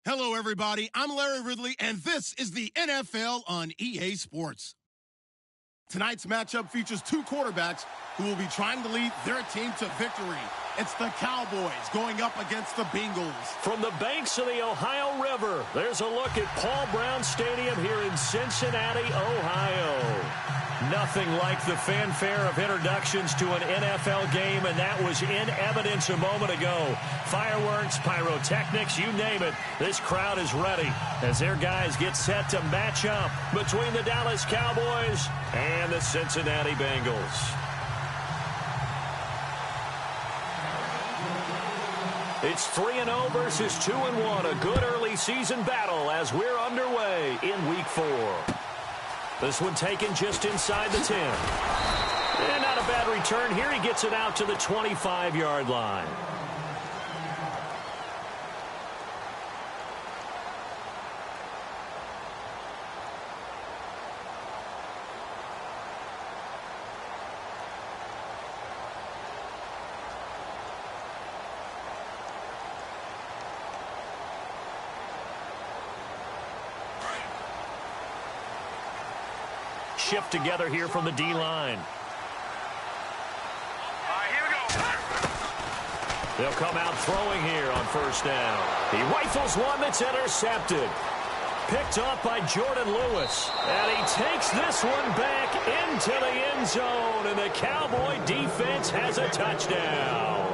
Hello, everybody. I'm Larry Ridley, and this is the NFL on EA Sports. Tonight's matchup features two quarterbacks who will be trying to lead their team to victory. It's the Cowboys going up against the Bengals. From the banks of the Ohio River, there's a look at Paul Brown Stadium here in Cincinnati, Ohio. Nothing like the fanfare of introductions to an NFL game, and that was in evidence a moment ago. Fireworks, pyrotechnics, you name it. This crowd is ready as their guys get set to match up between the Dallas Cowboys and the Cincinnati Bengals. It's 3-0 versus 2-1, a good early season battle as we're underway in Week 4. This one taken just inside the 10. And not a bad return here. He gets it out to the 25-yard line. Shift together here from the D-line. Here we go. They'll come out throwing here on first down. He rifles one that's intercepted. Picked up by Jordan Lewis. And he takes this one back into the end zone. And the Cowboy defense has a touchdown.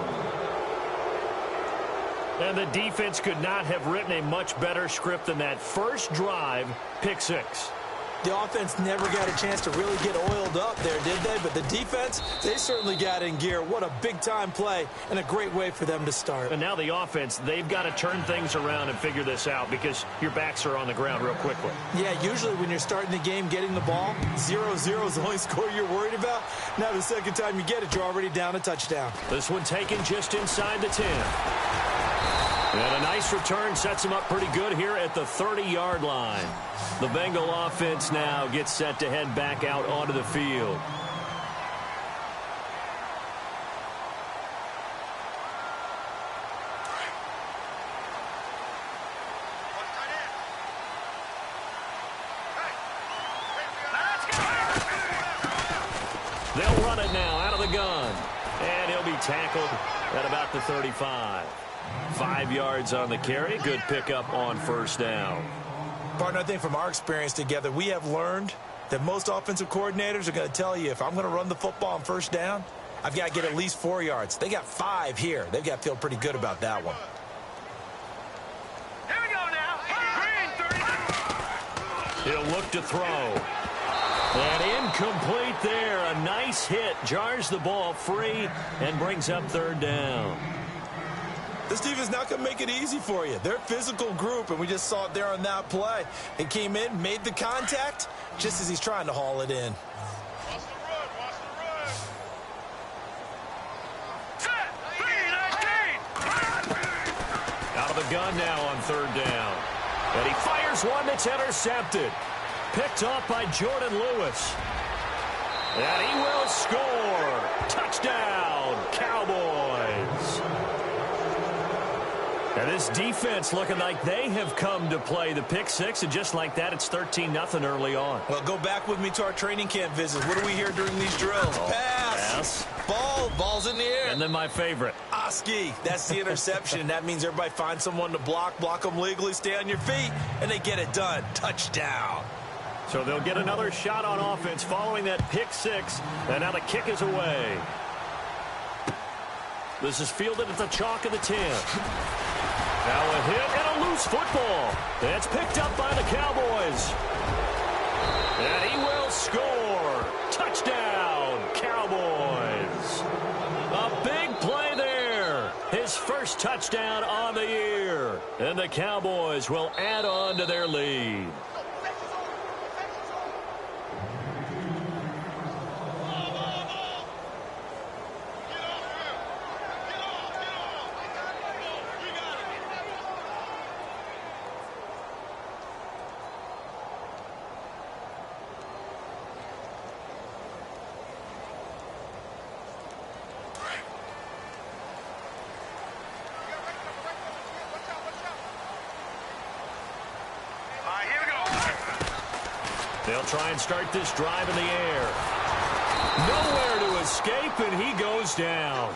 And the defense could not have written a much better script than that first drive, pick six. The offense never got a chance to really get oiled up there, did they? But the defense, they certainly got in gear. What a big-time play and a great way for them to start. And now the offense, they've got to turn things around and figure this out because your backs are on the ground real quickly. Yeah, usually when you're starting the game, getting the ball, 0-0 is the only score you're worried about. Now the second time you get it, you're already down a touchdown. This one taken just inside the 10. And a nice return sets him up pretty good here at the 30-yard line. The Bengal offense now gets set to head back out onto the field. They'll run it now out of the gun. And he'll be tackled at about the 35. 5 yards on the carry. Good pickup on first down. Partner, I think from our experience together, we have learned that most offensive coordinators are going to tell you, if I'm going to run the football on first down, I've got to get at least 4 yards. They got 5 here. They've got to feel pretty good about that one. Here we go now. Green 30. He'll look to throw. And incomplete there. A nice hit. Jars the ball free and brings up third down. This defense not going to make it easy for you. They're a physical group, and we just saw it there on that play. It came in, made the contact, just as he's trying to haul it in. Watch the run. Watch the run. Set. 3-19. Out of the gun now on third down. And he fires one that's intercepted. Picked off by Jordan Lewis. And he will score. Touchdown, Cowboys. And this defense looking like they have come to play the pick six, and just like that, it's 13-0 early on. Well, go back with me to our training camp visits. What do we hear during these drills? Pass. Ball's in the air. And then my favorite. Oski, that's the interception. That means everybody finds someone to block them legally, stay on your feet, and they get it done. Touchdown. So they'll get another shot on offense following that pick six, and now the kick is away. This is fielded at the chalk of the 10. Now a hit and a loose football. That's picked up by the Cowboys. And he will score. Touchdown, Cowboys. A big play there. His first touchdown on the year. And the Cowboys will add on to their lead. They'll try and start this drive in the air. Nowhere to escape, and he goes down.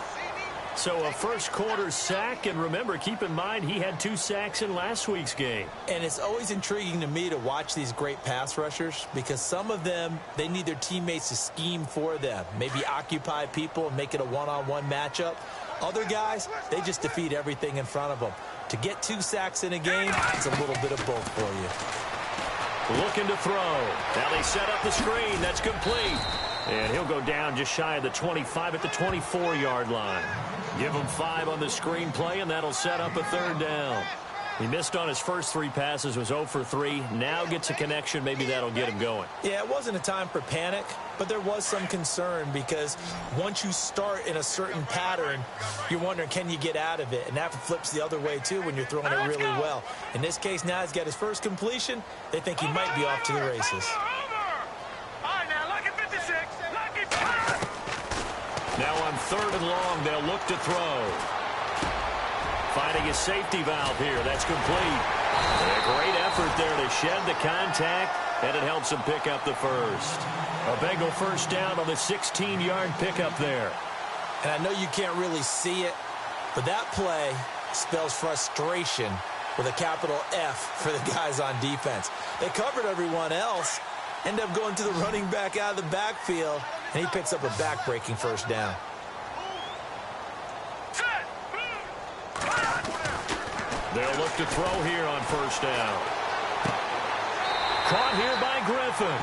So a first quarter sack, and remember, keep in mind, he had 2 sacks in last week's game. And it's always intriguing to me to watch these great pass rushers because some of them, they need their teammates to scheme for them, maybe occupy people and make it a one-on-one matchup. Other guys, they just defeat everything in front of them. To get 2 sacks in a game, it's a little bit of both for you. Looking to throw. Now they set up the screen. That's complete. And he'll go down just shy of the 25 at the 24-yard line. Give him 5 on the screenplay, and that'll set up a 3rd down. He missed on his first 3 passes, was 0 for 3. Now gets a connection. Maybe that'll get him going. Yeah, it wasn't a time for panic, but there was some concern because once you start in a certain pattern, you're wondering, can you get out of it? And that flips the other way, too, when you're throwing it really well. In this case, now he's got his first completion. They think he might be off to the races. Now on 3rd and long, they'll look to throw. Finding his safety valve here. That's complete. A great effort there to shed the contact, and it helps him pick up the first. A Bengal first down on the 16-yard pickup there. And I know you can't really see it, but that play spells frustration with a capital F for the guys on defense. They covered everyone else, end up going to the running back out of the backfield, and he picks up a back-breaking first down. They'll look to throw here on first down. Caught here by Griffin.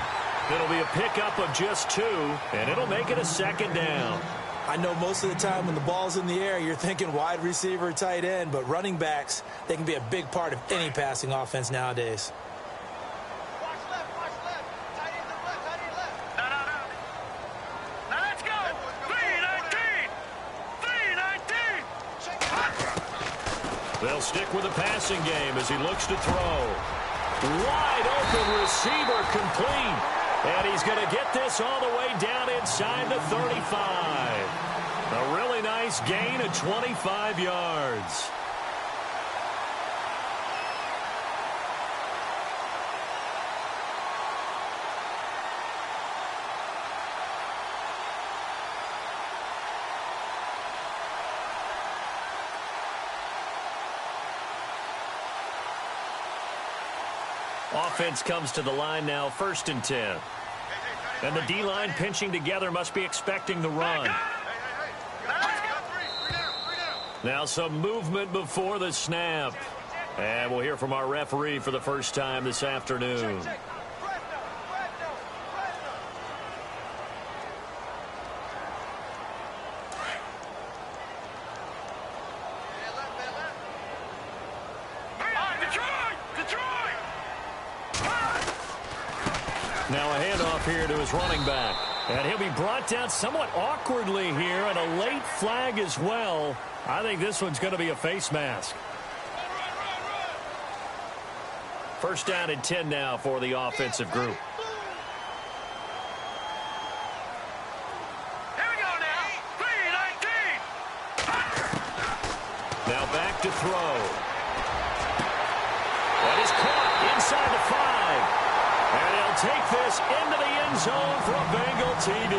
It'll be a pickup of just 2, and it'll make it a 2nd down. I know most of the time when the ball's in the air, you're thinking wide receiver, tight end, but running backs, they can be a big part of any passing offense nowadays. They'll stick with the passing game as he looks to throw. Wide open receiver complete. And he's going to get this all the way down inside the 35. A really nice gain of 25 yards. Offense comes to the line now, 1st and 10. And the D-line pinching together must be expecting the run. Now some movement before the snap. And we'll hear from our referee for the first time this afternoon. Now a handoff here to his running back. And he'll be brought down somewhat awkwardly here, and a late flag as well. I think this one's going to be a face mask. First down and 10 now for the offensive group. Here we go now. 3-19. Now back to throw. That is caught inside the 5. And he'll take this into the end zone for a Bengal TD.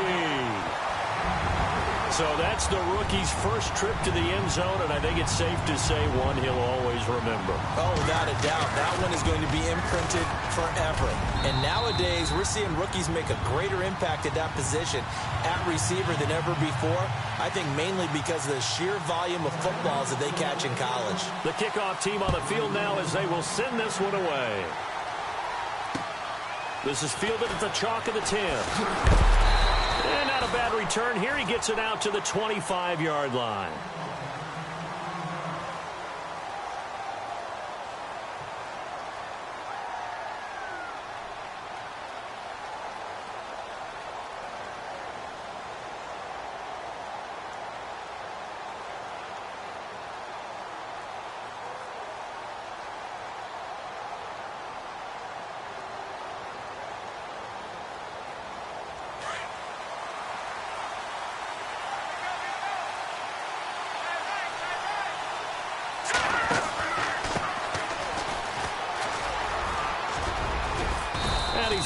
So that's the rookie's first trip to the end zone, and I think it's safe to say one he'll always remember. Oh, without a doubt. That one is going to be imprinted forever. And nowadays, we're seeing rookies make a greater impact at that position at receiver than ever before. I think mainly because of the sheer volume of footballs that they catch in college. The kickoff team on the field now as they will send this one away. This is fielded at the chalk of the 10. And not a bad return here. He gets it out to the 25-yard line.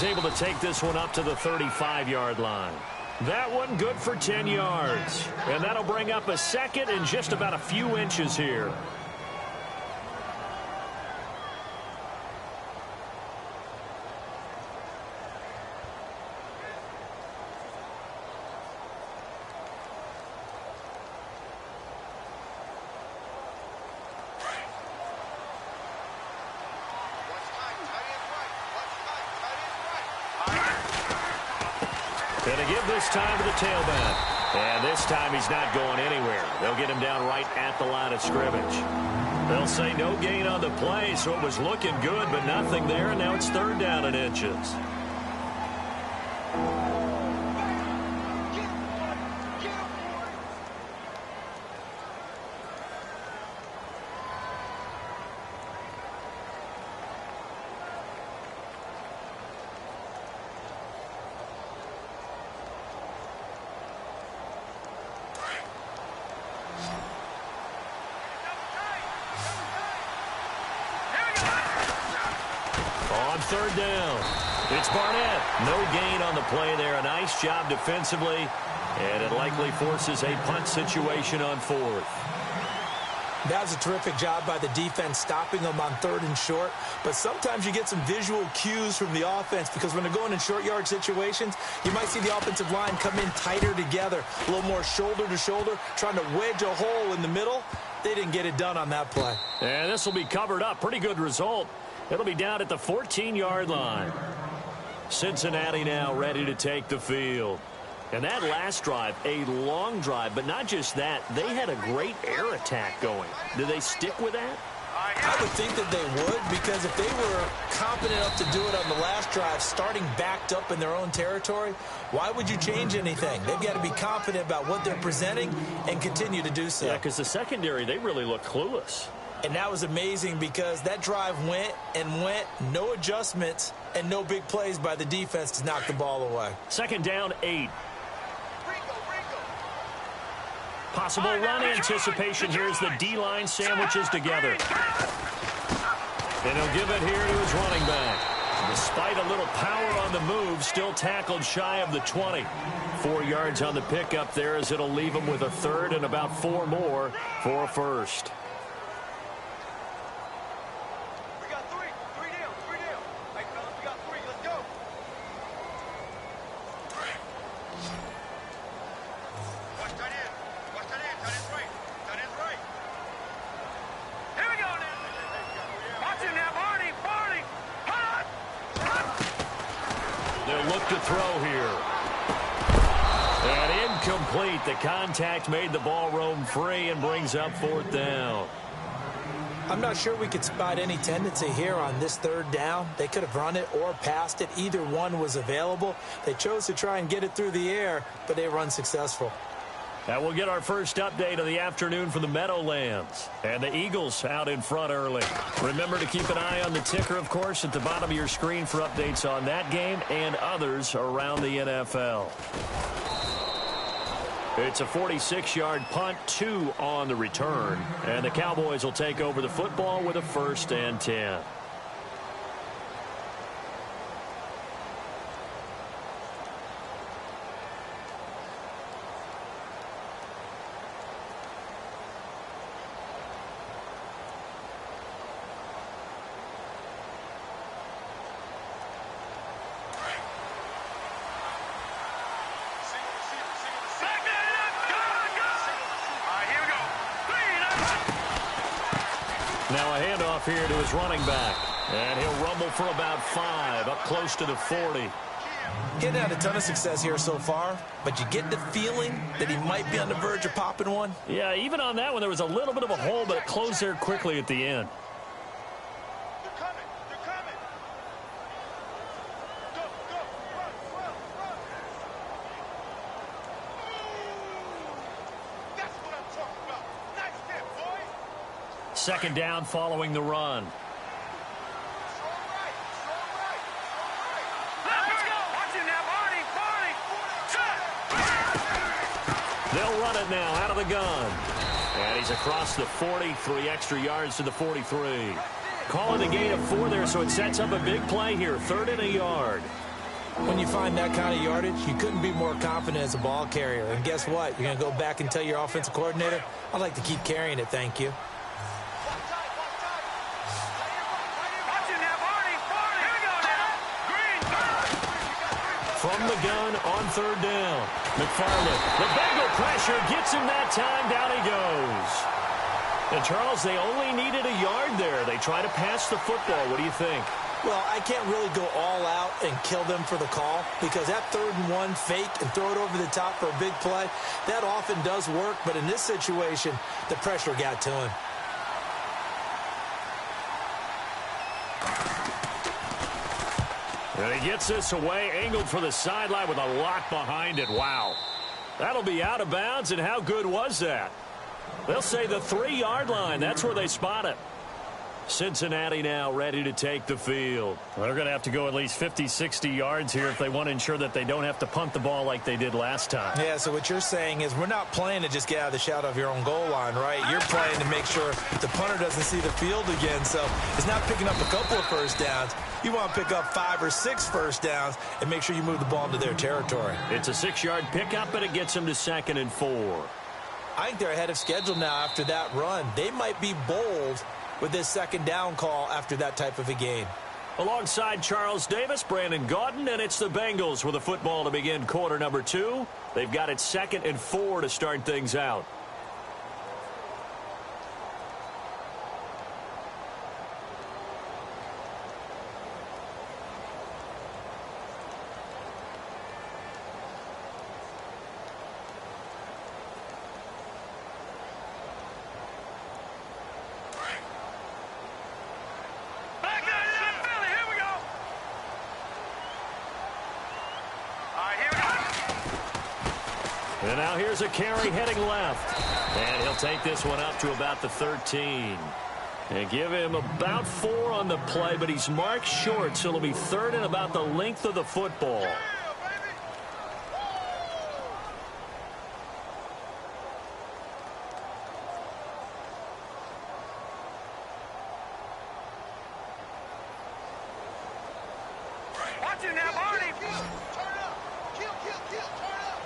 is able to take this one up to the 35-yard line. That one good for 10 yards. And that'll bring up a second and just about a few inches here. Gonna give this time to the tailback. And this time he's not going anywhere. They'll get him down right at the line of scrimmage. They'll say no gain on the play, so it was looking good, but nothing there, and now it's 3rd down and inches. On 3rd down, it's Barnett. No gain on the play there. A nice job defensively, and it likely forces a punt situation on 4th. That was a terrific job by the defense stopping them on 3rd and short. But sometimes you get some visual cues from the offense because when they're going in short yard situations, you might see the offensive line come in tighter together, a little more shoulder to shoulder, trying to wedge a hole in the middle. They didn't get it done on that play. And this will be covered up. Pretty good result. It'll be down at the 14-yard line. Cincinnati now ready to take the field. And that last drive, a long drive, but not just that. They had a great air attack going. Do they stick with that? I would think that they would, because if they were confident enough to do it on the last drive, starting backed up in their own territory, why would you change anything? They've got to be confident about what they're presenting and continue to do so. Yeah, because the secondary, they really look clueless. And that was amazing because that drive went and went, no adjustments, and no big plays by the defense to knock the ball away. 2nd down, 8. Possible run anticipation here as the D-line sandwiches together. And he'll give it here to his running back. Despite a little power on the move, still tackled shy of the 20. 4 yards on the pickup there as it'll leave him with a 3rd and about 4 more for a 1st. Look to throw here. And incomplete. The contact made the ball roam free and brings up 4th down. I'm not sure we could spot any tendency here on this 3rd down. They could have run it or passed it. Either one was available. They chose to try and get it through the air, but they were unsuccessful. And we'll get our first update of the afternoon from the Meadowlands. And the Eagles out in front early. Remember to keep an eye on the ticker, of course, at the bottom of your screen for updates on that game and others around the NFL. It's a 46-yard punt, 2 on the return. And the Cowboys will take over the football with a 1st and 10. Now a handoff here to his running back. And he'll rumble for about 5, up close to the 40. He hadn't had a ton of success here so far, but you get the feeling that he might be on the verge of popping one. Yeah, even on that one, there was a little bit of a hole, but it closed there quickly at the end. They're coming. They're coming. Go, go, run, run, run. Ooh, that's what I'm talking about. Nice hit, boy. 2nd down following the run. They'll run it now out of the gun. And he's across the 40, 3 extra yards to the 43. Calling a gain of 4 there, so it sets up a big play here, 3rd and a yard. When you find that kind of yardage, you couldn't be more confident as a ball carrier. And guess what? You're going to go back and tell your offensive coordinator, I'd like to keep carrying it, thank you. From the gun on third down. McFarland, the Bengal pressure gets him that time. Down he goes. And, Charles, they only needed a yard there. They try to pass the football. What do you think? Well, I can't really go all out and kill them for the call because that 3rd and 1 fake and throw it over the top for a big play, that often does work. But in this situation, the pressure got to him. And he gets this away, angled for the sideline with a lot behind it. Wow. That'll be out of bounds, and how good was that? They'll say the 3-yard line. That's where they spot it. Cincinnati now ready to take the field. Well, they're going to have to go at least 50, 60 yards here if they want to ensure that they don't have to punt the ball like they did last time. Yeah, so what you're saying is we're not playing to just get out of the shadow of your own goal line, right? You're playing to make sure the punter doesn't see the field again. So it's not picking up a couple of first downs. You want to pick up 5 or 6 first downs and make sure you move the ball into their territory. It's a 6-yard pickup, and it gets them to 2nd and 4. I think they're ahead of schedule now after that run. They might be bold with this 2nd down call after that type of a game. Alongside Charles Davis, Brandon Gaudin, and it's the Bengals with the football to begin quarter number 2. They've got it 2nd and 4 to start things out. And now here's a carry heading left. And he'll take this one up to about the 13. And give him about 4 on the play, but he's marked short, so it'll be 3rd and about the length of the football. Watch it now, Barney. Turn up. Kill, turn up.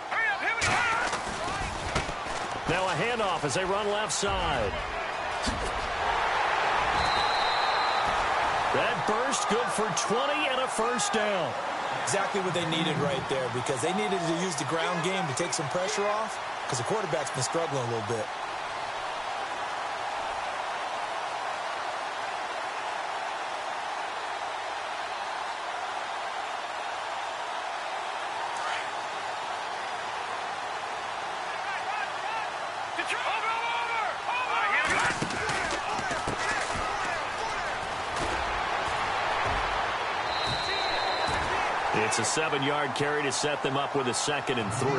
Hurry up, here we go. Now a handoff as they run left side. That burst good for 20 and a first down. Exactly what they needed right there because they needed to use the ground game to take some pressure off because the quarterback's been struggling a little bit. It's a 7-yard carry to set them up with a 2nd and 3.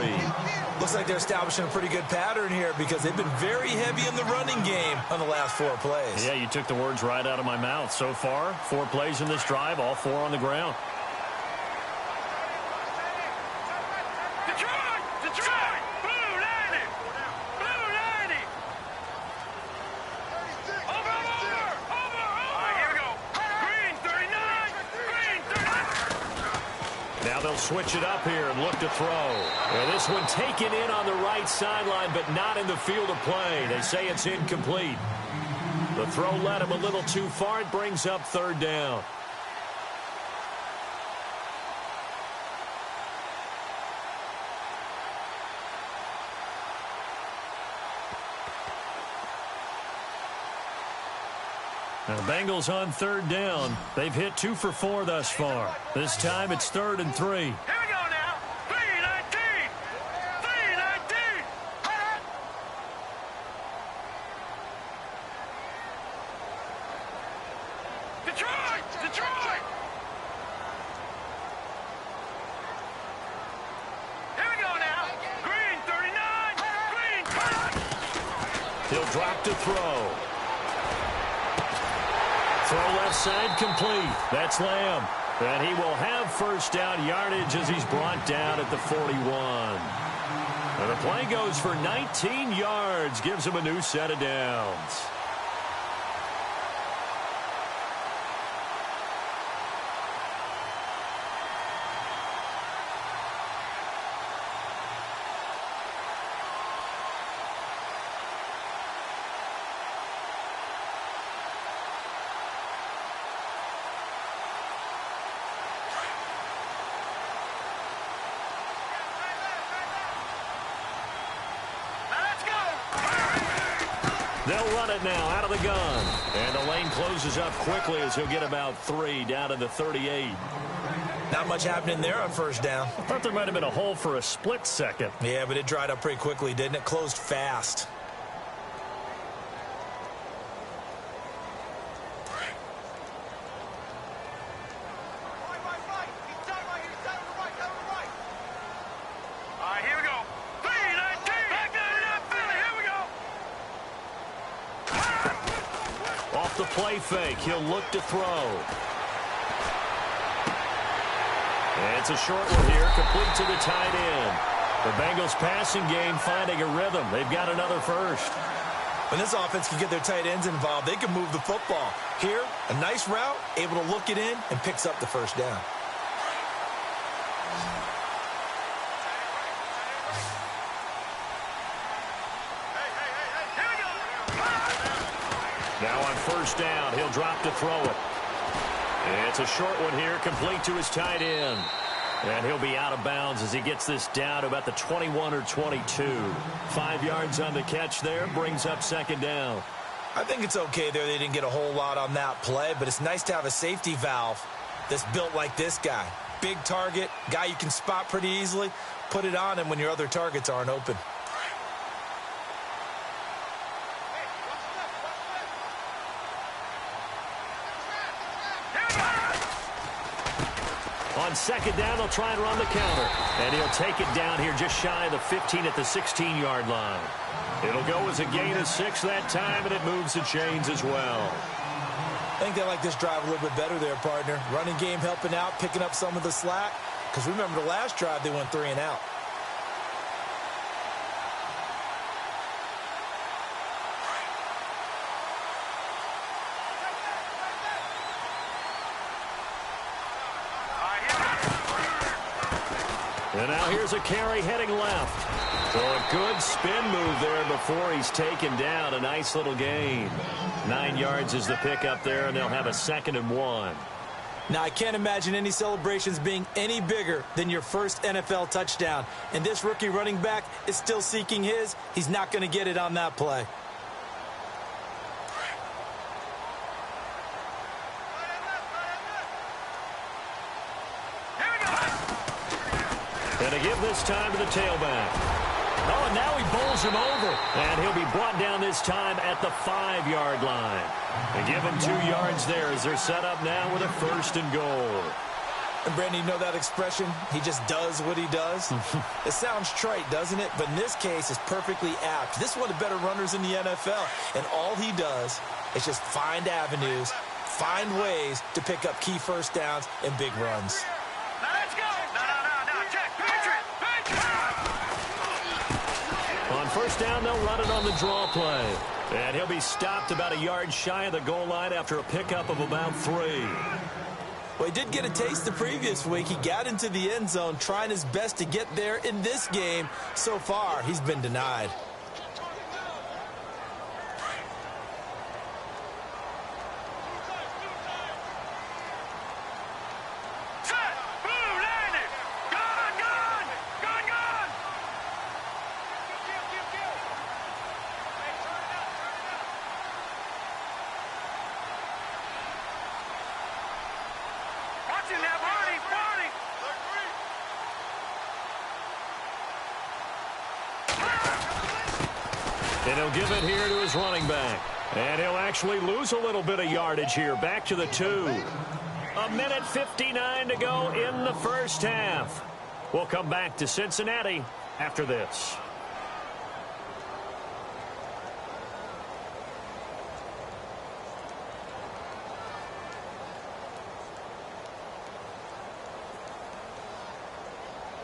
Looks like they're establishing a pretty good pattern here because they've been very heavy in the running game on the last 4 plays. Yeah, you took the words right out of my mouth. So far, 4 plays in this drive, all 4 on the ground. Detroit! Blue 90! Blue 90! Over! All right, here we go. Green 39! Green 39! Now they'll switch it up here and look to throw. Well, this one taken in on the right sideline, but not in the field of play. They say it's incomplete. The throw led him a little too far. It brings up 3rd down. Now, the Bengals on 3rd down. They've hit 2 for 4 thus far. This time it's 3rd and 3. Here we go now. 319! 319! Detroit! Here we go now. Green 39! Green 39! He'll drop to throw. Throw left side complete. That's Lamb. And he will have first down yardage as he's brought down at the 41. And the play goes for 19 yards. Gives him a new set of downs. They'll run it now out of the gun. And the lane closes up quickly as he'll get about 3 down to the 38. Not much happening there on first down. I thought there might have been a hole for a split second. Yeah, but it dried up pretty quickly, didn't it? Closed fast. The play fake. He'll look to throw. It's a short one here, complete to the tight end. The Bengals passing game finding a rhythm. They've got another first. When this offense can get their tight ends involved, they can move the football. Here, a nice route, able to look it in, and picks up the first down. Now on first down, he'll drop to throw it. It's a short one here, complete to his tight end. And he'll be out of bounds as he gets this down to about the 21 or 22. 5 yards on the catch there, brings up second down. I think it's okay there. They didn't get a whole lot on that play, but it's nice to have a safety valve that's built like this guy. Big target, guy you can spot pretty easily. Put it on him when your other targets aren't open. On second down, they'll try and run the counter. And he'll take it down here just shy of the 15 at the 16-yard line. It'll go as a gain of 6 that time, and it moves the chains as well. I think they like this drive a little bit better there, partner. Running game helping out, picking up some of the slack. Because remember the last drive, they went 3 and out. And now here's a carry heading left. So a good spin move there before he's taken down. A nice little gain. 9 yards is the pickup there, and they'll have a 2nd and 1. Now, I can't imagine any celebrations being any bigger than your first NFL touchdown. And this rookie running back is still seeking his. He's not going to get it on that play. And to give this time to the tailback. Oh, and now he bowls him over. And he'll be brought down this time at the 5-yard line. And give him 2 yards there as they're set up now with a 1st and goal. And, Brandon, you know that expression? He just does what he does? It sounds trite, doesn't it? But in this case, it's perfectly apt. This is one of the better runners in the NFL. And all he does is just find avenues, find ways to pick up key first downs and big runs. On first down, they'll run it on the draw play. And he'll be stopped about a yard shy of the goal line after a pickup of about 3. Well, he did get a taste the previous week. He got into the end zone trying his best to get there in this game. So far, he's been denied. And he'll give it here to his running back. And he'll actually lose a little bit of yardage here. Back to the 2. 1:59 to go in the first half. We'll come back to Cincinnati after this.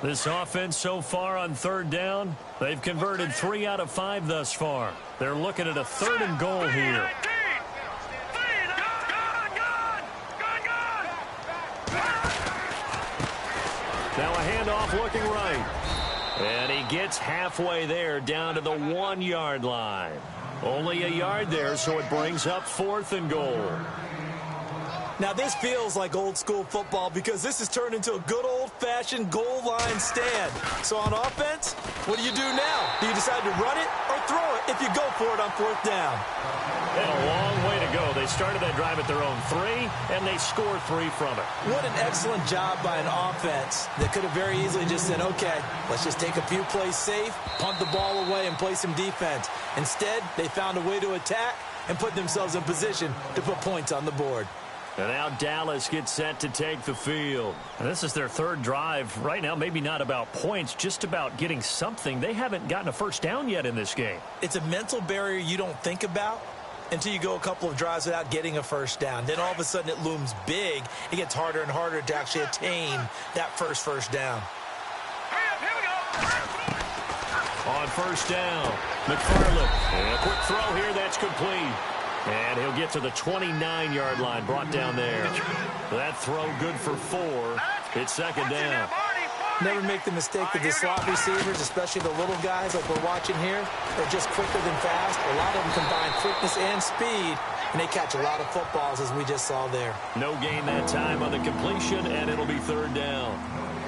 This offense so far on third down, they've converted 3 out of 5 thus far. They're looking at a 3rd and goal here. Now a handoff looking right. And he gets halfway there down to the 1-yard line. Only a yard there, so it brings up 4th and goal. Now, this feels like old-school football because this has turned into a good old-fashioned goal line stand. So on offense, what do you do now? Do you decide to run it or can't throw it if you go for it on 4th down. And a long way to go. They started that drive at their own 3, and they scored 3 from it. What an excellent job by an offense that could have very easily just said, okay, let's just take a few plays safe, punt the ball away, and play some defense. Instead, they found a way to attack and put themselves in position to put points on the board. And now Dallas gets set to take the field. And this is their 3rd drive. Right now, maybe not about points, just about getting something. They haven't gotten a first down yet in this game. It's a mental barrier you don't think about until you go a couple of drives without getting a first down. Then all of a sudden it looms big. It gets harder and harder to actually attain that first down. Here we go. On 1st down, McFarland. And a quick throw here, that's complete. And he'll get to the 29-yard line, brought down there. That throw good for 4. It's 2nd down. Never make the mistake that the slot receivers, especially the little guys like we're watching here, are just quicker than fast. A lot of them combine quickness and speed, and they catch a lot of footballs, as we just saw there. No gain that time on the completion, and it'll be 3rd down.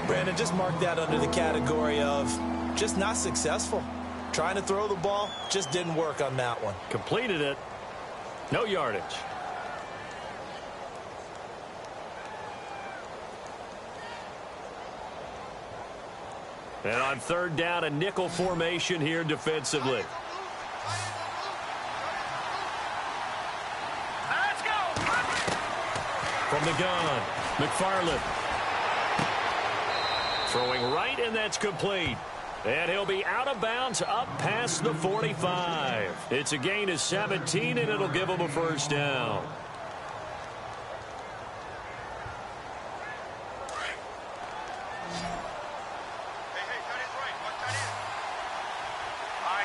Brandon, just mark that under the category of just not successful. Trying to throw the ball, just didn't work on that one. Completed it. No yardage. And on 3rd down, a nickel formation here defensively. Let's go. From the gun, McFarland. Throwing right, and that's complete. And he'll be out of bounds up past the 45. It's a gain of 17, and it'll give him a first down.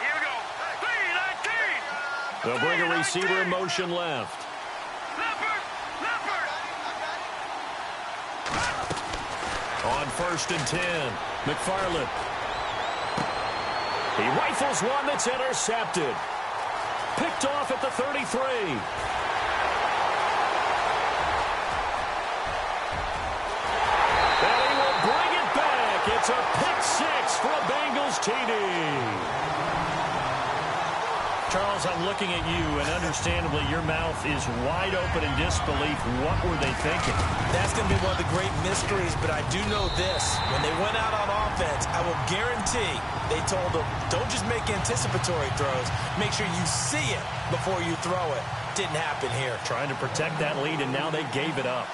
Here we go. 3-19. They'll bring a receiver in motion left. Leopard. On 1st and 10, McFarland. He rifles one that's intercepted. Picked off at the 33. And he will bring it back. It's a pick 6 for a Bengals TD. Charles, I'm looking at you, and understandably your mouth is wide open in disbelief. What were they thinking? That's going to be one of the great mysteries, but I do know this. When they went out on offense, I will guarantee they told them, don't just make anticipatory throws. Make sure you see it before you throw it. Didn't happen here. Trying to protect that lead, and now they gave it up.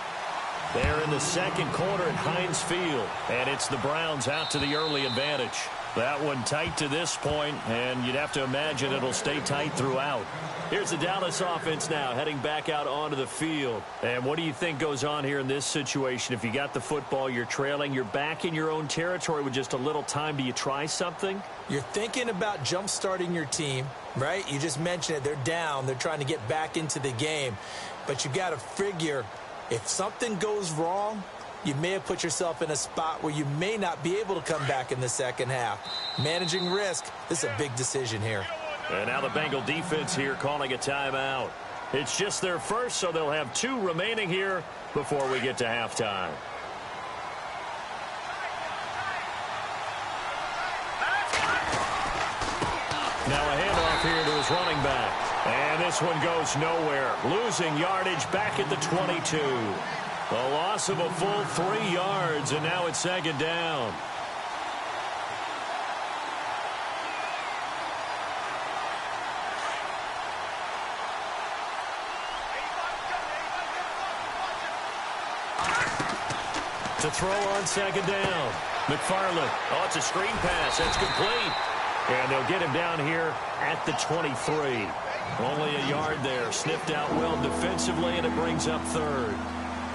They're in the 2nd quarter at Heinz Field, and it's the Browns out to the early advantage. That one tight to this point, and you'd have to imagine it'll stay tight throughout. Here's the Dallas offense now heading back out onto the field. And what do you think goes on here in this situation? If you got the football, you're trailing, you're back in your own territory with just a little time. Do you try something? You're thinking about jump-starting your team, right? You just mentioned it. They're down. They're trying to get back into the game. But you got to figure if something goes wrong, you may have put yourself in a spot where you may not be able to come back in the 2nd half. Managing risk, this is a big decision here. And now the Bengal defense here calling a timeout. It's just their first, so they'll have 2 remaining here before we get to halftime. Now a handoff here to his running back. And this one goes nowhere. Losing yardage back at the 22. A loss of a full 3 yards, and now it's 2nd down. To throw on 2nd down. McFarland. Oh, it's a screen pass. That's complete. And they'll get him down here at the 23. Only a yard there. Sniffed out well defensively, and it brings up 3rd.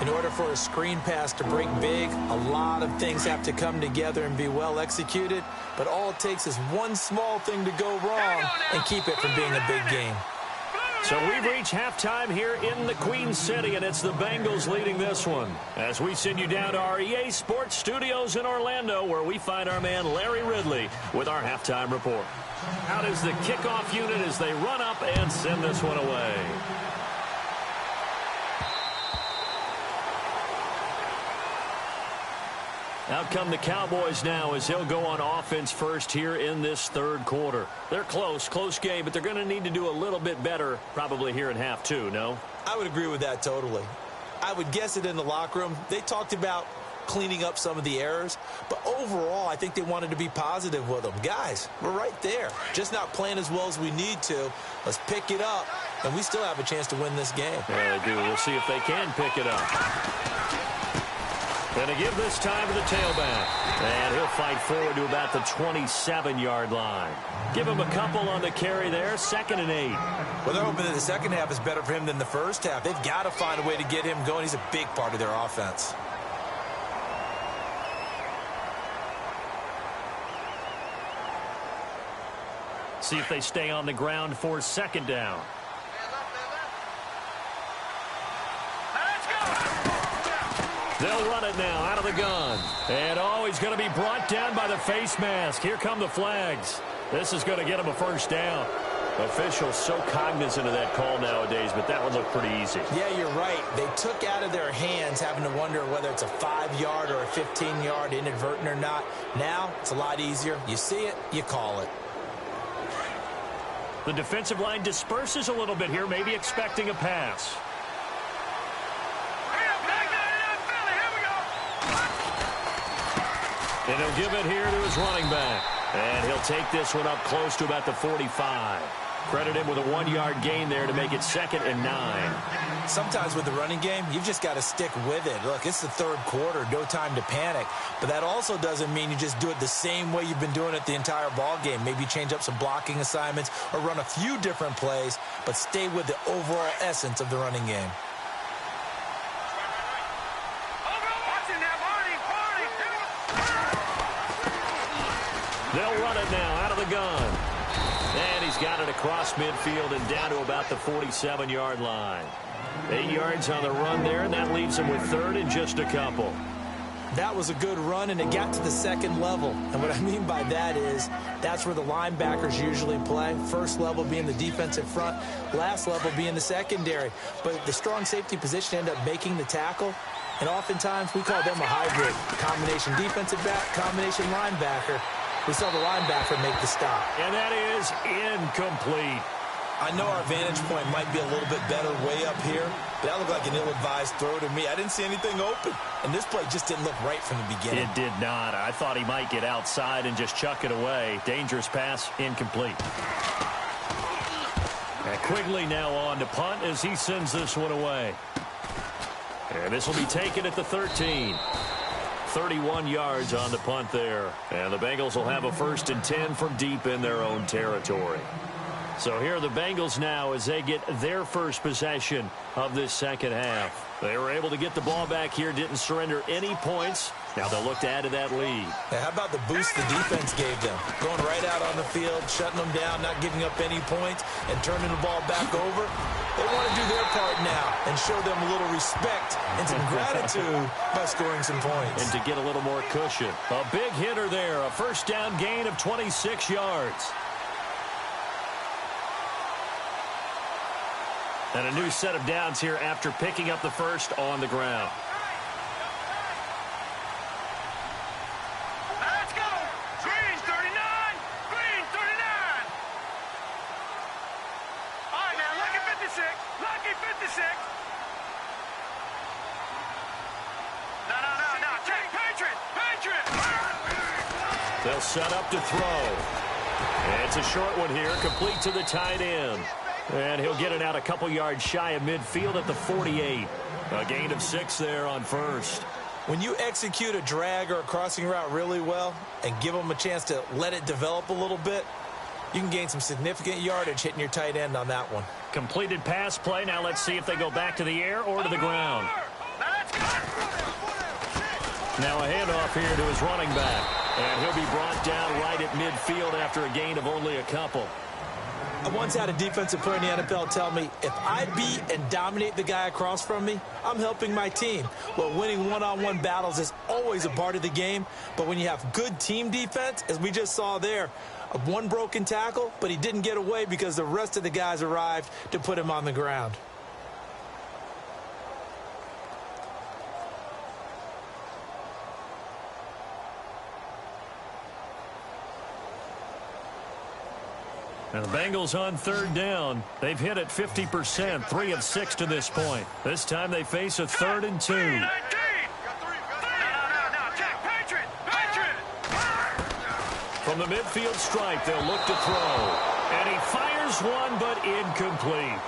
In order for a screen pass to break big, a lot of things have to come together and be well executed. But all it takes is one small thing to go wrong and keep it from being a big game. So we've reached halftime here in the Queen City, and it's the Bengals leading this one. As we send you down to our EA Sports Studios in Orlando, where we find our man Larry Ridley with our halftime report. Out is the kickoff unit as they run up and send this one away. Out come the Cowboys now as he'll go on offense first here in this third quarter. They're close game, but they're going to need to do a little bit better probably here in half two, no? I would agree with that totally. I would guess it in the locker room. They talked about cleaning up some of the errors, but overall, I think they wanted to be positive with them. Guys, we're right there. Just not playing as well as we need to. Let's pick it up, and we still have a chance to win this game. Yeah, they do. We'll see if they can pick it up. Going to give this time to the tailback. And he'll fight forward to about the 27-yard line. Give him a couple on the carry there. 2nd and 8. Well, they're hoping that the second half is better for him than the first half. They've got to find a way to get him going. He's a big part of their offense. See if they stay on the ground for 2nd down. They'll run it now out of the gun. And, he's going to be brought down by the face mask. Here come the flags. This is going to get him a first down. Officials so cognizant of that call nowadays, but that one looked pretty easy. Yeah, you're right. They took out of their hands having to wonder whether it's a 5-yard or a 15-yard inadvertent or not. Now, it's a lot easier. You see it, you call it. The defensive line disperses a little bit here, maybe expecting a pass. And he'll give it here to his running back. And he'll take this one up close to about the 45. Credit him with a 1-yard gain there to make it 2nd and 9. Sometimes with the running game, you've just got to stick with it. Look, it's the third quarter, no time to panic. But that also doesn't mean you just do it the same way you've been doing it the entire ball game. Maybe change up some blocking assignments or run a few different plays, but stay with the overall essence of the running game. They'll run it now out of the gun. And he's got it across midfield and down to about the 47-yard line. 8 yards on the run there, and that leaves him with 3rd and just a couple. That was a good run, and it got to the 2nd level. And what I mean by that is that's where the linebackers usually play. First level being the defensive front, last level being the secondary. But the strong safety position ended up making the tackle. And oftentimes we call them a hybrid. Combination defensive back, combination linebacker. We saw the linebacker make the stop. And that is incomplete. I know our vantage point might be a little bit better way up here, but that looked like an ill-advised throw to me. I didn't see anything open, and this play just didn't look right from the beginning. It did not. I thought he might get outside and just chuck it away. Dangerous pass, incomplete. And Quigley now on to punt as he sends this one away. And this will be taken at the 13. 31 yards on the punt there. And the Bengals will have a 1st and 10 from deep in their own territory. So here are the Bengals now as they get their first possession of this second half. They were able to get the ball back here, didn't surrender any points. Now they'll look to add to that lead. Now, how about the boost the defense gave them? Going right out on the field, shutting them down, not giving up any points, and turning the ball back over. They want to do their part now and show them a little respect and some gratitude by scoring some points. And to get a little more cushion. A big hitter there, a first down gain of 26 yards. And a new set of downs here after picking up the first on the ground. Let's go! Green 39! Green 39! All right, now, lucky 56. Lucky 56. No. Take Patriot! Patriot! They'll set up to throw. And it's a short one here, complete to the tight end. And he'll get it out a couple yards shy of midfield at the 48. A gain of 6 there on first. When you execute a drag or a crossing route really well and give them a chance to let it develop a little bit, you can gain some significant yardage hitting your tight end on that one. Completed pass play. Now let's see if they go back to the air or to the ground. Now a handoff here to his running back. And he'll be brought down right at midfield after a gain of only a couple. I once had a defensive player in the NFL tell me, if I beat and dominate the guy across from me, I'm helping my team. Well, winning one-on-one battles is always a part of the game, but when you have good team defense, as we just saw there, one broken tackle, but he didn't get away because the rest of the guys arrived to put him on the ground. And the Bengals on third down. They've hit it 50%, 3 of 6 to this point. This time they face a 3rd and 2. From the midfield stripe, they'll look to throw. And he fires one, but incomplete.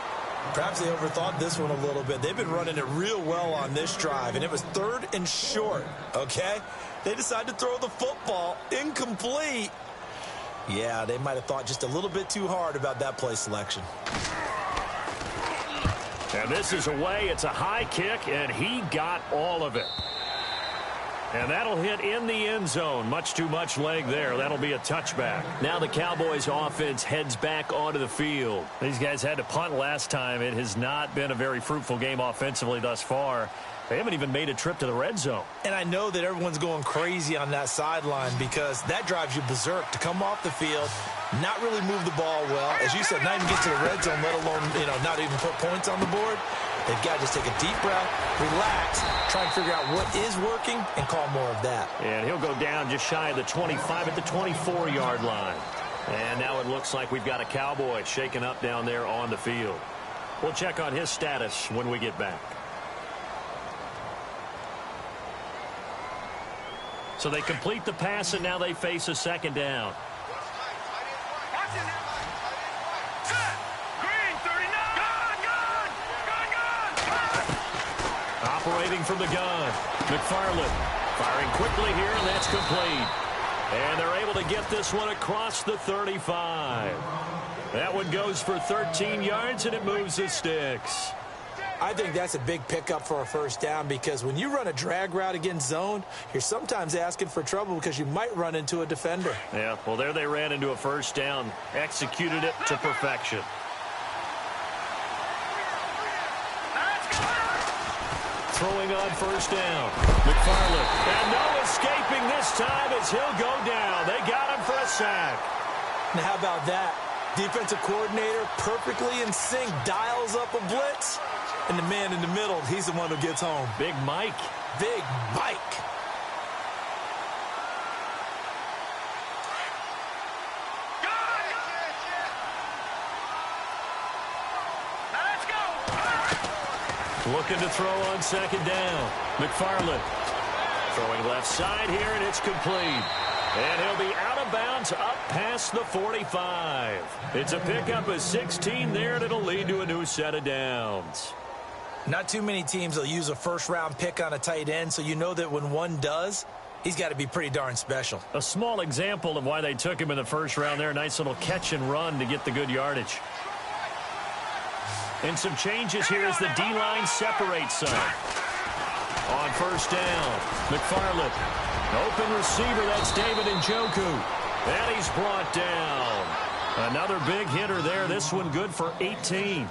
Perhaps they overthought this one a little bit. They've been running it real well on this drive, and it was 3rd and short, okay? They decided to throw the football incomplete. Yeah, they might have thought just a little bit too hard about that play selection. And this is away. It's a high kick, and he got all of it. And that'll hit in the end zone. Much too much leg there. That'll be a touchback. Now the Cowboys offense heads back onto the field. These guys had to punt last time. It has not been a very fruitful game offensively thus far. They haven't even made a trip to the red zone. And I know that everyone's going crazy on that sideline because that drives you berserk to come off the field, not really move the ball well. As you said, not even get to the red zone, let alone, not even put points on the board. They've got to just take a deep breath, relax, try and figure out what is working, and call more of that. And he'll go down just shy of the 25 at the 24-yard line. And now it looks like we've got a Cowboy shaken up down there on the field. We'll check on his status when we get back. So they complete the pass, and now they face a 2nd down. Operating from the gun, McFarland firing quickly here, and that's complete. And they're able to get this one across the 35. That one goes for 13 yards, and it moves the sticks. I think that's a big pickup for a 1st down because when you run a drag route against zone, you're sometimes asking for trouble because you might run into a defender. Yeah, well, there they ran into a 1st down, executed it to perfection. Throwing on 1st down. McFarland. And no escaping this time as he'll go down. They got him for a sack. Now, how about that? Defensive coordinator perfectly in sync, dials up a blitz. And the man in the middle, he's the one who gets home. Big Mike. Big Mike. Looking to throw on 2nd down. McFarland throwing left side here, and it's complete. And he'll be out of bounds up past the 45. It's a pickup of 16 there, and it'll lead to a new set of downs. Not too many teams will use a 1st-round pick on a tight end, so you know that when one does, he's got to be pretty darn special. A small example of why they took him in the 1st round there. Nice little catch and run to get the good yardage. And some changes here as the D-line separates some. On 1st down, McFarland. Open receiver, that's David Njoku. And he's brought down. Another big hitter there. This one good for 18.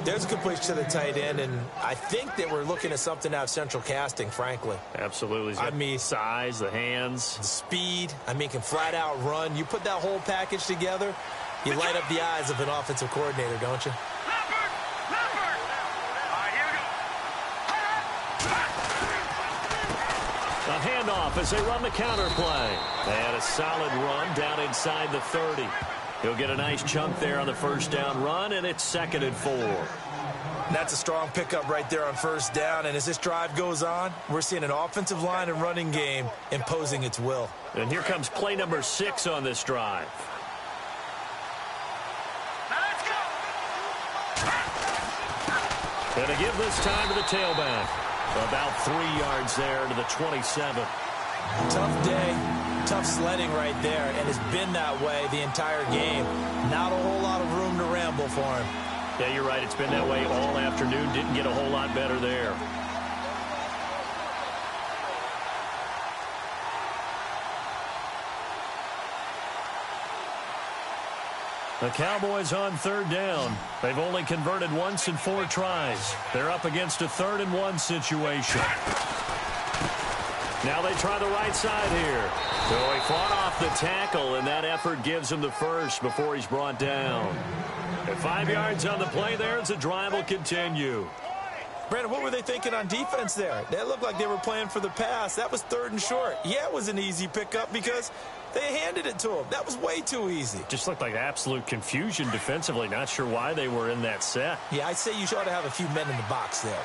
There's a completion to the tight end, and I think that we're looking at something out of central casting, frankly. Absolutely. He's got size, the hands. The speed. Can flat out run. You put that whole package together, you light up the eyes of an offensive coordinator, don't you? A handoff as they run the counter play. And a solid run down inside the 30. He'll get a nice chunk there on the 1st down run, and it's 2nd and 4. That's a strong pickup right there on 1st down, and as this drive goes on, we're seeing an offensive line and running game imposing its will. And here comes play number 6 on this drive. And a give this time to the tailback. About 3 yards there to the 27. Tough day, tough sledding right there, and it's been that way the entire game. Not a whole lot of room to ramble for him. Yeah, you're right. It's been that way all afternoon. Didn't get a whole lot better there. The Cowboys on 3rd down. They've only converted once in 4 tries. They're up against a 3rd and 1 situation. Now they try the right side here. So he fought off the tackle, and that effort gives him the first before he's brought down. At 5 yards on the play there, the drive will continue. Brandon, what were they thinking on defense there? They looked like they were playing for the pass. That was 3rd and short. Yeah, it was an easy pickup because They handed it to him. That was way too easy. Just looked like absolute confusion defensively. Not sure why they were in that set. Yeah, I'd say you ought to have a few men in the box there.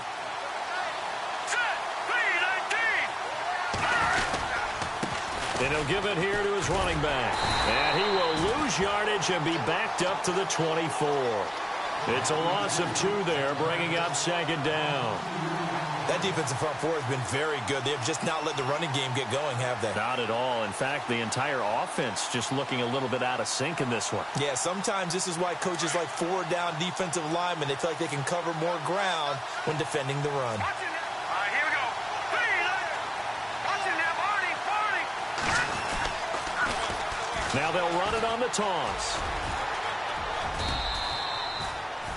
And he'll give it here to his running back. And he will lose yardage and be backed up to the 24. It's a loss of 2 there, bringing up second down. That defensive front four has been very good. They have just not let the running game get going, have they? Not at all. In fact, the entire offense just looking a little bit out of sync in this one. Yeah, sometimes this is why coaches like 4-down defensive linemen, they feel like they can cover more ground when defending the run. Here we go. Watching now, Barney. Now they'll run it on the toss.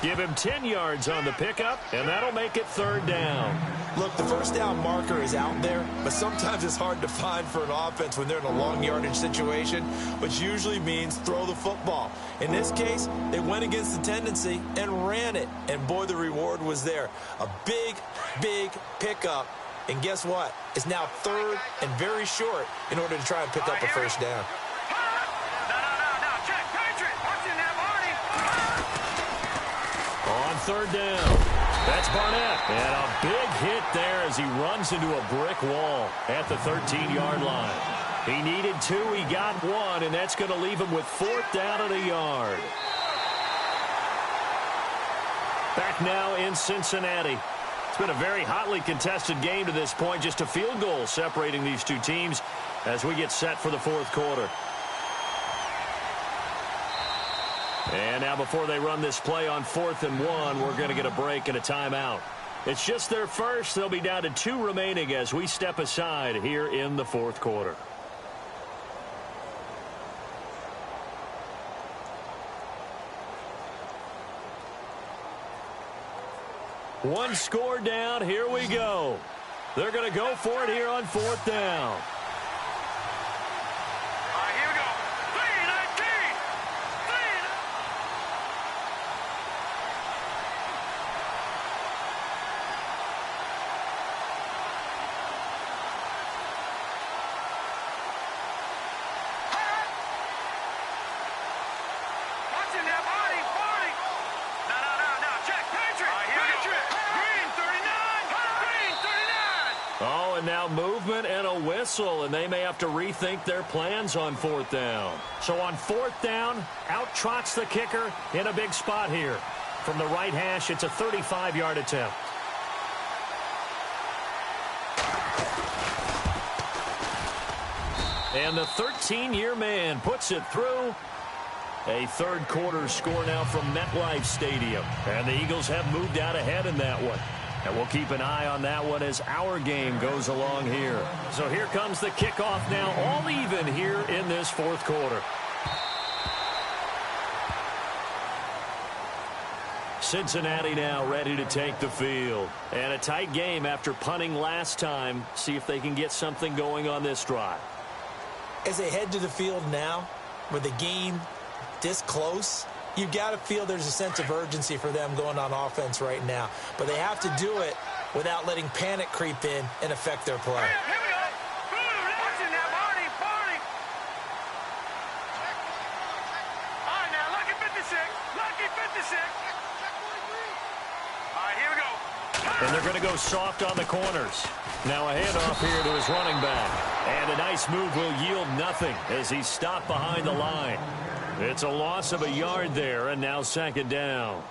Give him 10 yards on the pickup, and that'll make it third down. Look, the first down marker is out there, but sometimes it's hard to find for an offense when they're in a long yardage situation, which usually means throw the football. In this case, they went against the tendency and ran it, and boy, the reward was there. A big, big pickup, and guess what? It's now third and very short in order to try and pick up a first down. On third down, that's Barnett. And a big hit there as he runs into a brick wall at the 13-yard line. He needed 2, he got 1, and that's going to leave him with 4th down and a yard. Back now in Cincinnati. It's been a very hotly contested game to this point. Just a field goal separating these two teams as we get set for the fourth quarter. And now before they run this play on 4th and 1, we're going to get a break and a timeout. It's just their first. They'll be down to 2 remaining as we step aside here in the fourth quarter. One score down. Here we go. They're going to go for it here on 4th down. Here we go. 3-19. Watching that body. No. Check. Patriot. Here we go. Green 39. Oh, and now movement and a whistle, and they may have to rethink their plans on 4th down. So on 4th down, out trots the kicker in a big spot here. From the right hash, it's a 35-yard attempt. And the 13-year man puts it through. A third quarter score now from MetLife Stadium. And the Eagles have moved out ahead in that one. And we'll keep an eye on that one as our game goes along here. So here comes the kickoff now, all even here in this fourth quarter. Cincinnati now ready to take the field. And a tight game after punting last time. See if they can get something going on this drive. As they head to the field now, with the game this close, you've got to feel there's a sense of urgency for them going on offense right now. But they have to do it without letting panic creep in and affect their play. Here we go. Watching that Barney. All right, now, lucky 56. All right, here we go. And they're going to go soft on the corners. Now a handoff here to his running back. And a nice move will yield nothing as he's stopped behind the line. It's a loss of a yard there, and now second down.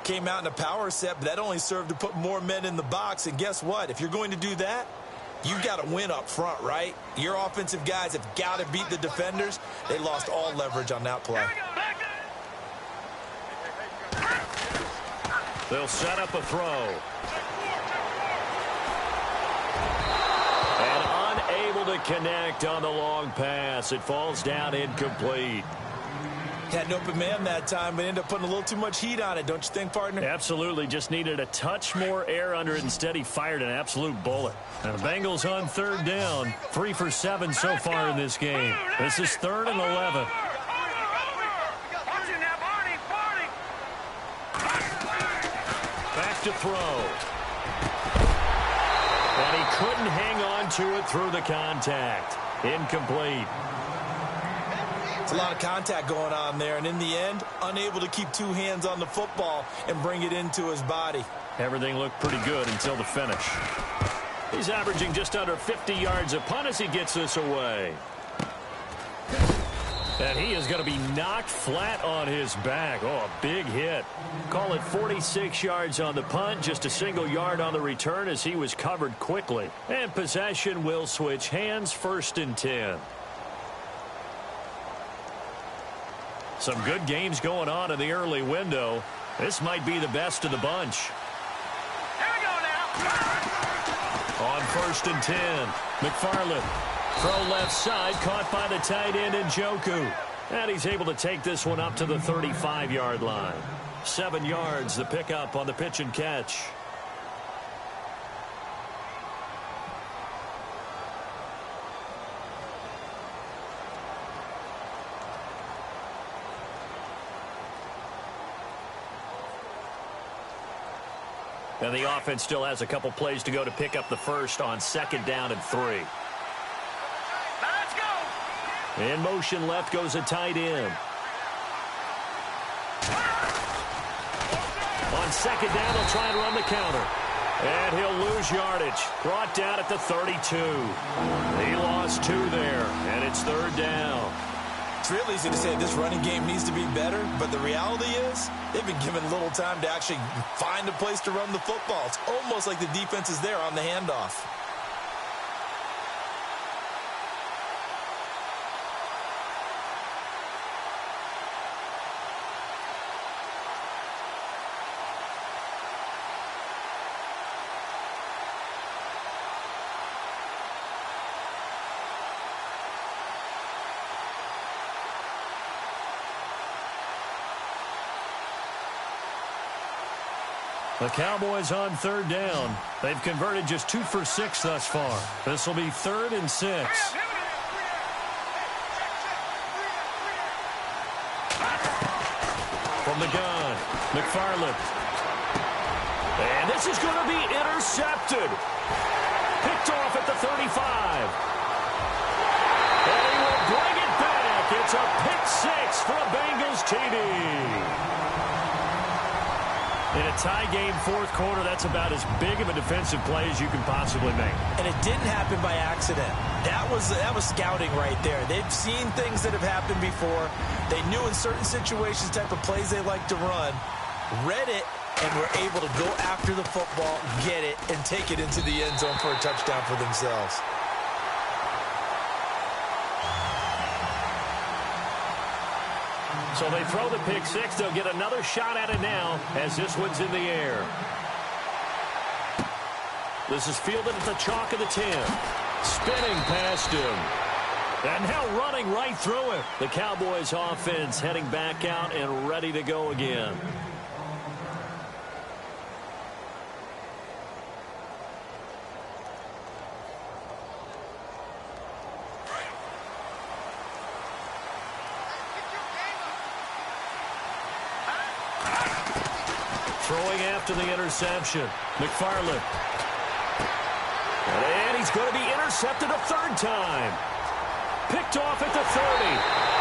Came out in a power set, but that only served to put more men in the box. And guess what? If you're going to do that, you've got to win up front, right? Your offensive guys have got to beat the defenders. They lost all leverage on that play. They'll set up a throw. And unable to connect on the long pass. It falls down incomplete. Had an open man that time, but ended up putting a little too much heat on it, don't you think, partner? Absolutely. Just needed a touch more air under it. Instead, he fired an absolute bullet. And the Bengals on third down. 3 for 7 so far in this game. This is 3rd and 11. Back to throw. And he couldn't hang on to it through the contact. Incomplete. It's a lot of contact going on there, and in the end, unable to keep two hands on the football and bring it into his body. Everything looked pretty good until the finish. He's averaging just under 50 yards a punt as he gets this away. And he is going to be knocked flat on his back. Oh, a big hit. Call it 46 yards on the punt, just a single yard on the return as he was covered quickly. And possession will switch hands, 1st and 10. Some good games going on in the early window. This might be the best of the bunch. Here we go now. On 1st and 10, McFarland. Throw left side, caught by the tight end Njoku. And he's able to take this one up to the 35-yard line. 7 yards, the pickup on the pitch and catch. And the offense still has a couple plays to go to pick up the first on 2nd down and 3. Let's go. In motion left goes a tight end. On 2nd down, they'll try and run the counter. And he'll lose yardage. Brought down at the 32. He lost 2 there, and it's 3rd down. It's real easy to say this running game needs to be better, but the reality is they've been given little time to actually find a place to run the football. It's almost like the defense is there on the handoff. The Cowboys on 3rd down. They've converted just 2 for 6 thus far. This will be 3rd and 6. From the gun, McFarland. And this is going to be intercepted. Picked off at the 35. And he will bring it back. It's a pick 6 for a Bengals TD. In a tie game 4th quarter, that's about as big of a defensive play as you can possibly make. And it didn't happen by accident. That was scouting right there. They've seen things that have happened before. They knew in certain situations type of plays they like to run, read it, and were able to go after the football, get it, and take it into the end zone for a touchdown for themselves. So they throw the pick 6. They'll get another shot at it now as this one's in the air. This is fielded at the chalk of the 10. Spinning past him. And now running right through it. The Cowboys offense heading back out and ready to go again. Throwing after the interception. McFarland. And he's going to be intercepted a 3rd time. Picked off at the 30.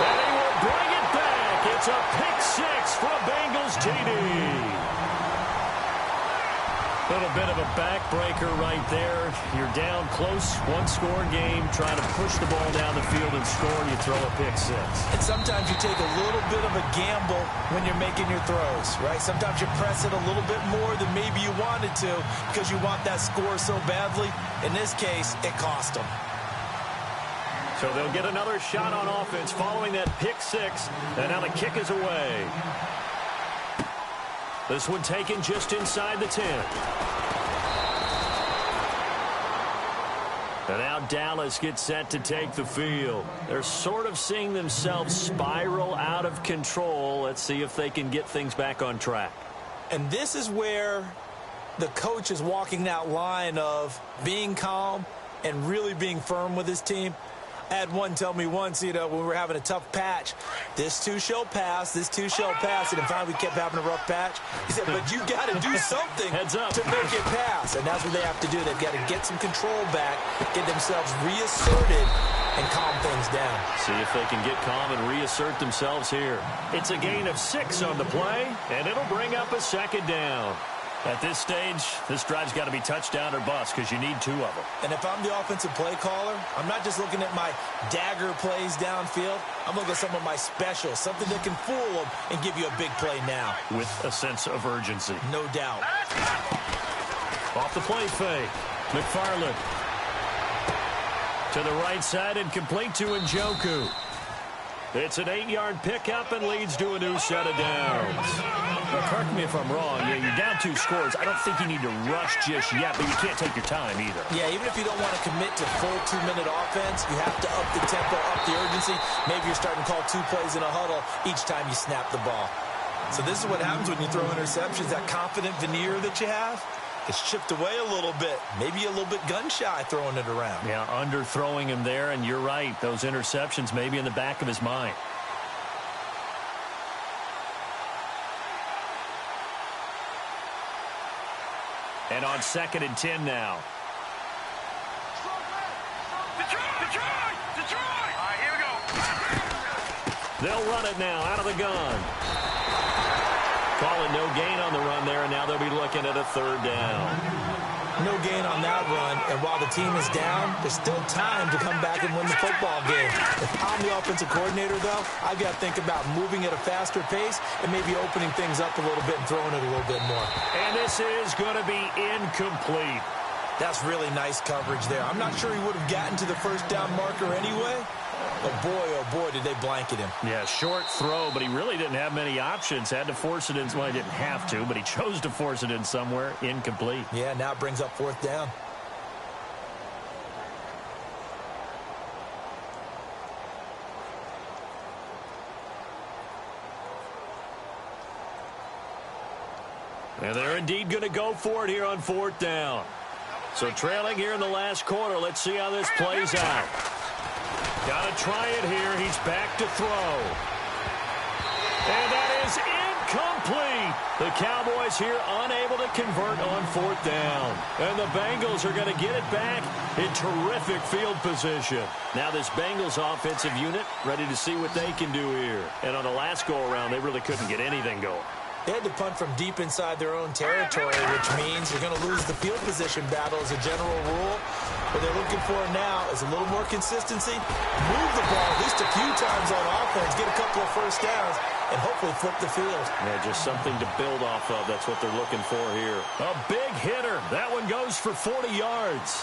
And he will bring it back. It's a pick 6 for a Bengals TD. A little bit of a backbreaker right there. You're down close, 1-score game, trying to push the ball down the field and score, and you throw a pick 6. And sometimes you take a little bit of a gamble when you're making your throws, right? Sometimes you press it a little bit more than maybe you wanted to because you want that score so badly. In this case, it cost them. So they'll get another shot on offense following that pick 6, and now the kick is away. This one taken just inside the 10. And now Dallas gets set to take the field. They're sort of seeing themselves spiral out of control. Let's see if they can get things back on track. And this is where the coach is walking that line of being calm and really being firm with his team. I had one tell me once, when we were having a tough patch, this too shall pass, this too shall pass, and finally we kept having a rough patch. He said, but you got to do something to make it pass, and that's what they have to do. They've got to get some control back, get themselves reasserted, and calm things down. See if they can get calm and reassert themselves here. It's a gain of 6 on the play, and it'll bring up a second down. At this stage, this drive's got to be touchdown or bust because you need 2 of them. And if I'm the offensive play caller, I'm not just looking at my dagger plays downfield. I'm looking at some of my specials, something that can fool them and give you a big play now. With a sense of urgency. No doubt. Off the play fake. McFarland. To the right side and complete to Njoku. It's an 8-yard pickup and leads to a new set of downs. Now, correct me if I'm wrong. Yeah, you're down 2 scores. I don't think you need to rush just yet, but you can't take your time either. Yeah, even if you don't want to commit to full 2-minute offense, you have to up the tempo, up the urgency. Maybe you're starting to call 2 plays in a huddle each time you snap the ball. So this is what happens when you throw interceptions. That confident veneer that you have, it's chipped away a little bit. Maybe a little bit gun-shy throwing it around. Yeah, underthrowing him there, and you're right. Those interceptions may be in the back of his mind. And on 2nd and 10 now. Detroit! All right, here we go. They'll run it now out of the gun. Calling no gain on the run there, and now they'll be looking at a 3rd down. No gain on that run, and while the team is down, there's still time to come back and win the football game. If I'm the offensive coordinator, though, I've got to think about moving at a faster pace and maybe opening things up a little bit and throwing it a little bit more. And this is going to be incomplete. That's really nice coverage there. I'm not sure he would have gotten to the 1st down marker anyway, but oh boy, did they blanket him. Yeah, short throw, but he really didn't have many options. Had to force it in. Well, he didn't have to, but he chose to force it in somewhere. Incomplete. Yeah, now it brings up 4th down. And they're indeed going to go for it here on 4th down. So trailing here in the last quarter. Let's see how this plays out. Got to try it here. He's back to throw. And that is incomplete. The Cowboys here unable to convert on 4th down. And the Bengals are going to get it back in terrific field position. Now this Bengals offensive unit ready to see what they can do here. And on the last go-around, they really couldn't get anything going. They had to punt from deep inside their own territory, which means you're going to lose the field position battle as a general rule. What they're looking for now is a little more consistency, move the ball at least a few times on offense, get a couple of 1st downs, and hopefully flip the field. Yeah, just something to build off of. That's what they're looking for here. A big hitter. That one goes for 40 yards.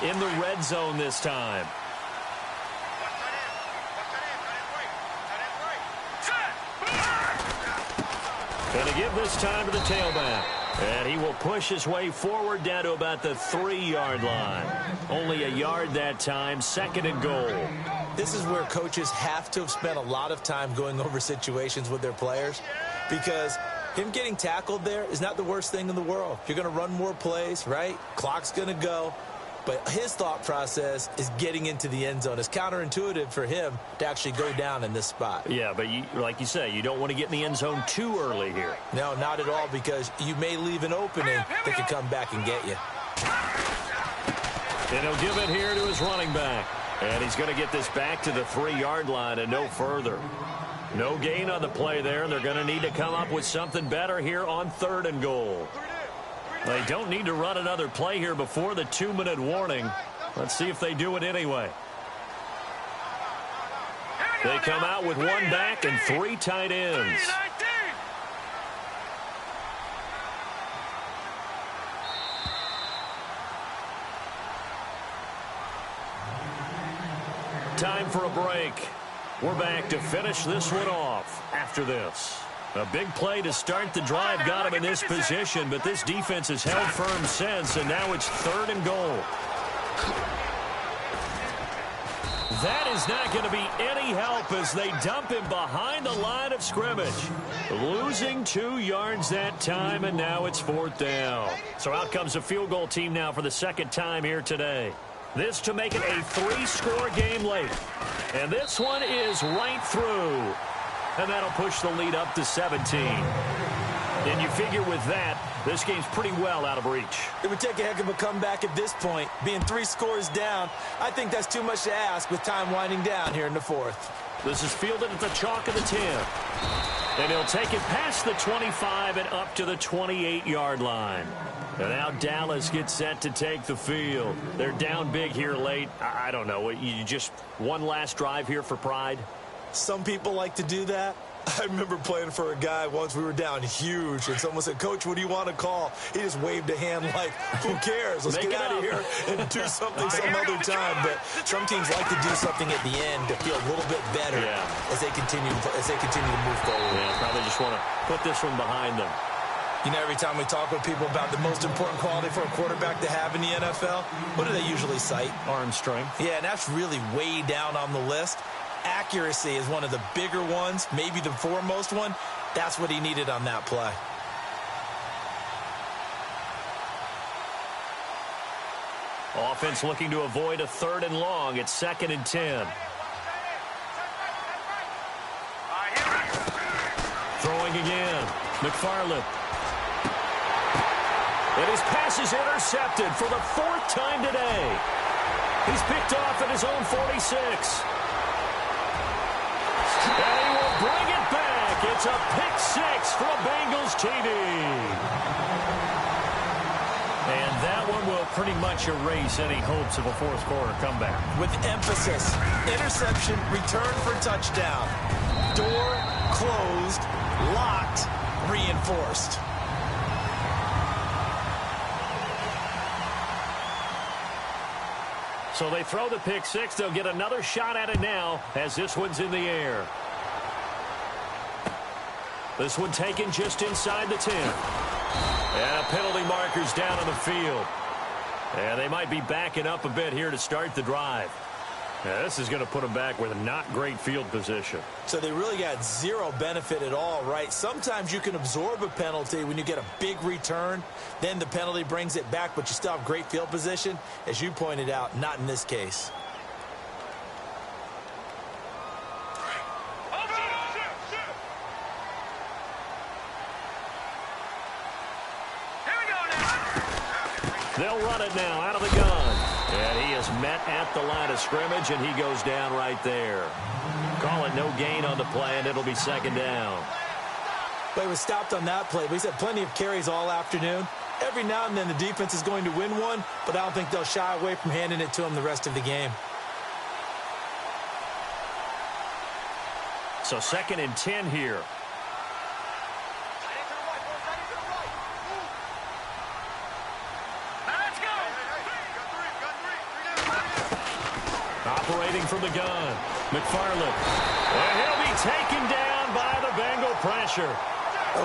In the red zone this time. Going to give this time to the tailback. And he will push his way forward down to about the 3-yard line. Only a yard that time, 2nd and goal. This is where coaches have to have spent a lot of time going over situations with their players, because him getting tackled there is not the worst thing in the world. You're going to run more plays, right? Clock's going to go. But his thought process is getting into the end zone. It's counterintuitive for him to actually go down in this spot. Yeah, but like you say, you don't want to get in the end zone too early here. No, not at all, because you may leave an opening that could come back and get you. And he'll give it here to his running back. And he's going to get this back to the 3-yard line and no further. No gain on the play there, and they're going to need to come up with something better here on 3rd and goal. They don't need to run another play here before the 2-minute warning. Let's see if they do it anyway. They come out with 1 back and 3 tight ends. Time for a break. We're back to finish this one off after this. A big play to start the drive got him in this position, but this defense has held firm since, and now it's 3rd and goal. that is not going to be any help as they dump him behind the line of scrimmage. Losing 2 yards that time, and now it's 4th down. So out comes a field goal team now for the second time here today. This to make it a 3-score game late. And this one is right through. And that'll push the lead up to 17. And you figure with that, this game's pretty well out of reach. It would take a heck of a comeback at this point. Being 3 scores down, I think that's too much to ask with time winding down here in the 4th. This is fielded at the chalk of the 10. And he'll take it past the 25 and up to the 28-yard line. And now Dallas gets set to take the field. They're down big here late. I don't know. You just one last drive here for pride? Some people like to do that. I remember playing for a guy once. We were down huge, and someone said, "Coach, what do you want to call?" He just waved a hand like, "Who cares? Let's get out of here and do something some other time." But some teams like to do something at the end to feel a little bit better as they continue to move forward. Yeah, probably just want to put this one behind them. You know, every time we talk with people about the most important quality for a quarterback to have in the NFL, what do they usually cite? Arm strength. Yeah, and that's really way down on the list. Accuracy is one of the bigger ones, maybe the foremost one. That's what he needed on that play. Offense looking to avoid a 3rd and long. It's 2nd and 10. Throwing again. McFarland. And his pass is intercepted for the 4th time today. He's picked off at his own 46. And he will bring it back. It's a pick 6 for a Bengals TD. And that one will pretty much erase any hopes of a 4th quarter comeback. With emphasis, interception, return for touchdown. Door closed, locked, reinforced. So they throw the pick 6. They'll get another shot at it now as this one's in the air. This one taken just inside the 10. And a penalty marker's down on the field. And they might be backing up a bit here to start the drive. Now, this is going to put them back with a not great field position. So they really got zero benefit at all, right? Sometimes you can absorb a penalty when you get a big return. Then the penalty brings it back, but you still have great field position. As you pointed out, not in this case. They'll run it now out of the gun. And he is met at the line of scrimmage, and he goes down right there. Call it no gain on the play, and it'll be 2nd down. But he was stopped on that play. But he's had plenty of carries all afternoon. Every now and then the defense is going to win one, but I don't think they'll shy away from handing it to him the rest of the game. So 2nd and 10 here. Operating from the gun, McFarland. And he'll be taken down by the Bengal pressure.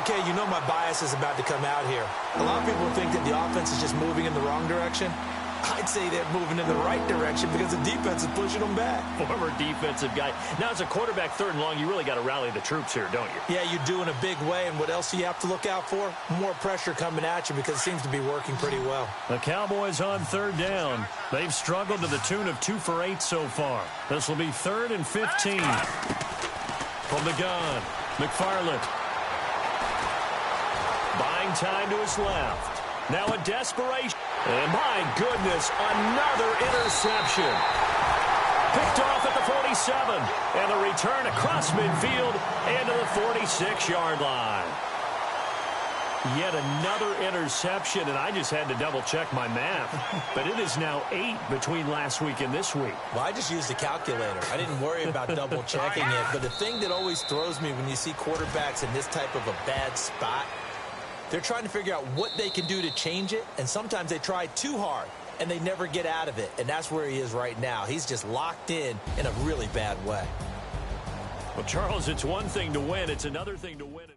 Okay, you know my bias is about to come out here. A lot of people think that the offense is just moving in the wrong direction. I'd say they're moving in the right direction because the defense is pushing them back. Former defensive guy. Now, as a quarterback 3rd and long, you really got to rally the troops here, don't you? Yeah, you do in a big way. And what else do you have to look out for? More pressure coming at you because it seems to be working pretty well. The Cowboys on 3rd down. They've struggled to the tune of 2 for 8 so far. This will be 3rd and 15. From the gun, McFarland. Buying time to his left. Now a desperation. And my goodness, another interception. Picked off at the 47. And the return across midfield and to the 46-yard line. Yet another interception, and I just had to double-check my math. But it is now 8 between last week and this week. Well, I just used a calculator. I didn't worry about double-checking it. But the thing that always throws me when you see quarterbacks in this type of a bad spot, they're trying to figure out what they can do to change it, and sometimes they try too hard, and they never get out of it. And that's where he is right now. He's just locked in a really bad way. Well, Charles, it's one thing to win. It's another thing to win it.